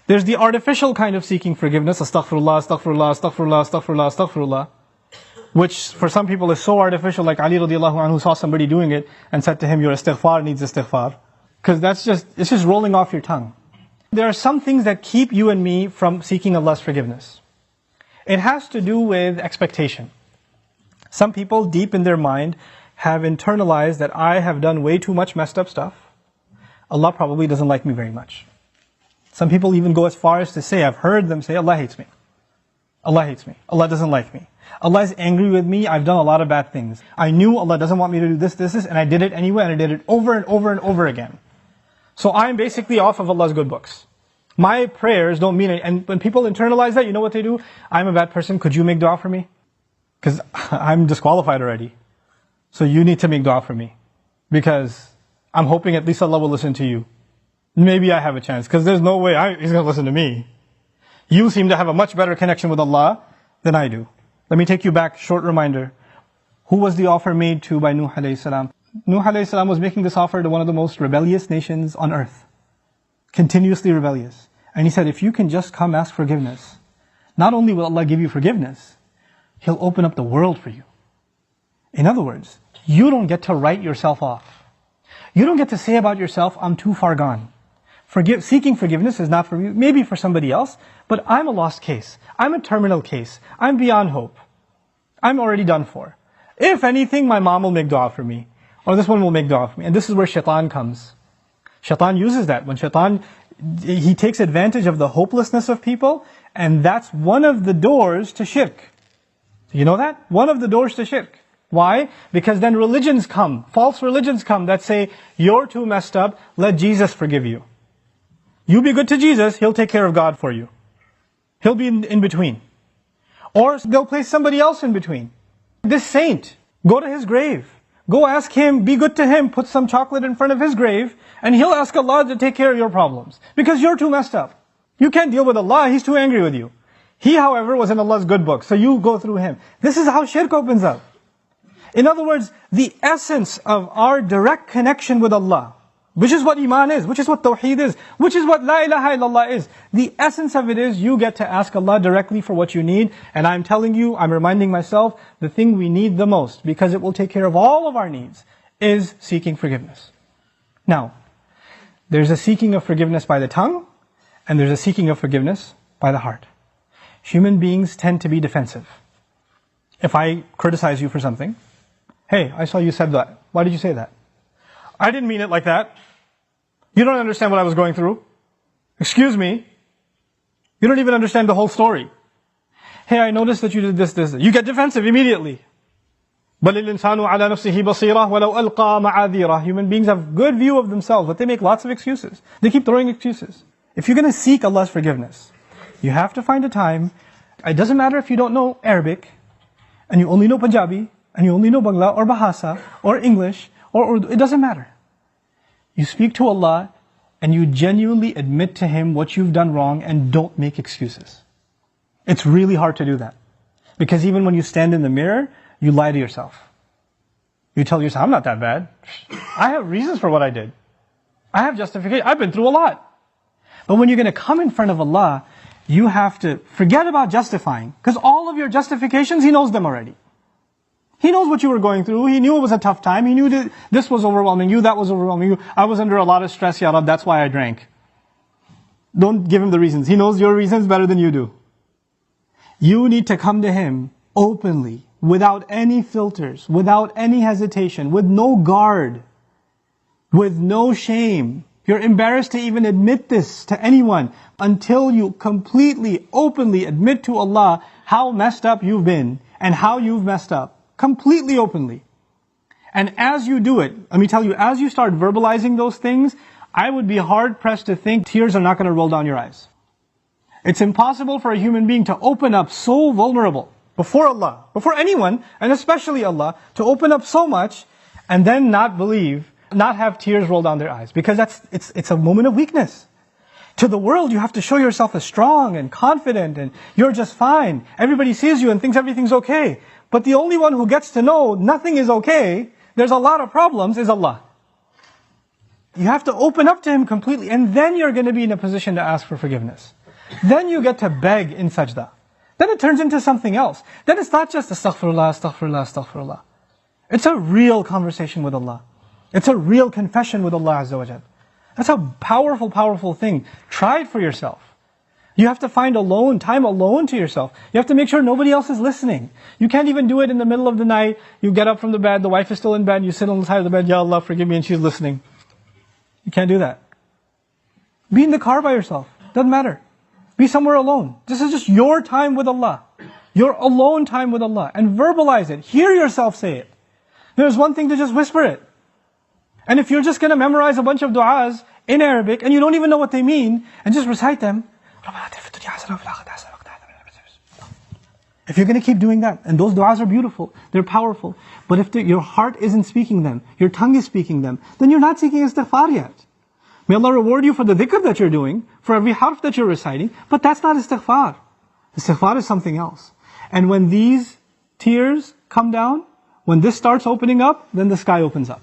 There's the artificial kind of seeking forgiveness, astaghfirullah, astaghfirullah, astaghfirullah, astaghfirullah, astaghfirullah, which for some people is so artificial, like Ali radiallahu anhu saw somebody doing it and said to him, your istighfar needs istighfar. Because it's just rolling off your tongue. There are some things that keep you and me from seeking Allah's forgiveness. It has to do with expectation. Some people deep in their mind have internalized that I have done way too much messed up stuff. Allah probably doesn't like me very much. Some people even go as far as to say, I've heard them say, Allah hates me. Allah hates me. Allah doesn't like me. Allah is angry with me. I've done a lot of bad things. I knew Allah doesn't want me to do this, and I did it anyway, and I did it over and over and over again. So I'm basically off of Allah's good books. My prayers don't mean it. And when people internalize that, you know what they do? I'm a bad person. Could you make dua for me? Because I'm disqualified already. So you need to make dua for me. Because I'm hoping at least Allah will listen to you. Maybe I have a chance. Because there's no way He's going to listen to me. You seem to have a much better connection with Allah than I do. Let me take you back, short reminder. Who was the offer made to by Nuh alayhi salam? Nuh alayhi salam was making this offer to one of the most rebellious nations on earth. Continuously rebellious. And he said, if you can just come ask forgiveness, not only will Allah give you forgiveness, He'll open up the world for you. In other words, you don't get to write yourself off. You don't get to say about yourself, I'm too far gone. Seeking forgiveness is not for you, maybe for somebody else, but I'm a lost case. I'm a terminal case. I'm beyond hope. I'm already done for. If anything, my mom will make dua for me. Or this one will make dua for me. And this is where shaitan comes. Shaitan uses that. When shaitan, he takes advantage of the hopelessness of people, and that's one of the doors to shirk. You know that? One of the doors to shirk. Why? Because then religions come, false religions come that say, you're too messed up, let Jesus forgive you. You be good to Jesus, He'll take care of God for you. He'll be in between. Or they'll place somebody else in between. This saint, go to his grave. Go ask him, be good to him, put some chocolate in front of his grave, and he'll ask Allah to take care of your problems. Because you're too messed up. You can't deal with Allah, He's too angry with you. He, however, was in Allah's good book, so you go through him. This is how shirk opens up. In other words, the essence of our direct connection with Allah, which is what Iman is, which is what Tawheed is, which is what La ilaha illallah is. The essence of it is you get to ask Allah directly for what you need. And I'm telling you, I'm reminding myself, the thing we need the most, because it will take care of all of our needs, is seeking forgiveness. Now, there's a seeking of forgiveness by the tongue, and there's a seeking of forgiveness by the heart. Human beings tend to be defensive. If I criticize you for something, hey, I saw you said that. Why did you say that? I didn't mean it like that. You don't understand what I was going through. Excuse me. You don't even understand the whole story. Hey, I noticed that you did this. You get defensive immediately. بَلِ الْإِنسَانُ عَلَى نَفْسِهِ بَصِيرًا وَلَوْ أَلْقَى مَعَاذِيرًا. Human beings have good view of themselves, but they make lots of excuses. They keep throwing excuses. If you're going to seek Allah's forgiveness, you have to find a time. It doesn't matter if you don't know Arabic, and you only know Punjabi, and you only know Bangla, or Bahasa, or English, or Urdu. It doesn't matter. You speak to Allah, and you genuinely admit to Him what you've done wrong, and don't make excuses. It's really hard to do that. Because even when you stand in the mirror, you lie to yourself. You tell yourself, I'm not that bad. I have reasons for what I did. I have justification. I've been through a lot. But when you're going to come in front of Allah, you have to forget about justifying. Because all of your justifications, He knows them already. He knows what you were going through. He knew it was a tough time. He knew that this was overwhelming you, that was overwhelming you. I was under a lot of stress, Ya Rab, that's why I drank. Don't give Him the reasons. He knows your reasons better than you do. You need to come to Him openly, without any filters, without any hesitation, with no guard, with no shame. You're embarrassed to even admit this to anyone until you completely, openly admit to Allah how messed up you've been and how you've messed up. Completely openly. And as you do it, let me tell you, as you start verbalizing those things, I would be hard pressed to think tears are not going to roll down your eyes. It's impossible for a human being to open up so vulnerable before Allah, before anyone, and especially Allah, to open up so much and then not believe, not have tears roll down their eyes. Because it's a moment of weakness. To the world, you have to show yourself as strong and confident and you're just fine. Everybody sees you and thinks everything's okay. But the only one who gets to know nothing is okay, there's a lot of problems, is Allah. You have to open up to Him completely, and then you're going to be in a position to ask for forgiveness. Then you get to beg in sajda. Then it turns into something else. Then it's not just astaghfirullah, astaghfirullah, astaghfirullah. It's a real conversation with Allah. It's a real confession with Allah Azza wa Jal. That's a powerful, powerful thing. Try it for yourself. You have to find time alone to yourself. You have to make sure nobody else is listening. You can't even do it in the middle of the night. You get up from the bed, the wife is still in bed, you sit on the side of the bed, Ya Allah, forgive me, and she's listening. You can't do that. Be in the car by yourself. Doesn't matter. Be somewhere alone. This is just your time with Allah. Your alone time with Allah. And verbalize it. Hear yourself say it. There's one thing to just whisper it. And if you're just going to memorize a bunch of du'as in Arabic, and you don't even know what they mean, and just recite them, if you're going to keep doing that, and those du'as are beautiful, they're powerful, but if your heart isn't speaking them, your tongue is speaking them, then you're not seeking istighfar yet. May Allah reward you for the dhikr that you're doing, for every harf that you're reciting, but that's not istighfar. Istighfar is something else. And when these tears come down, when this starts opening up, then the sky opens up.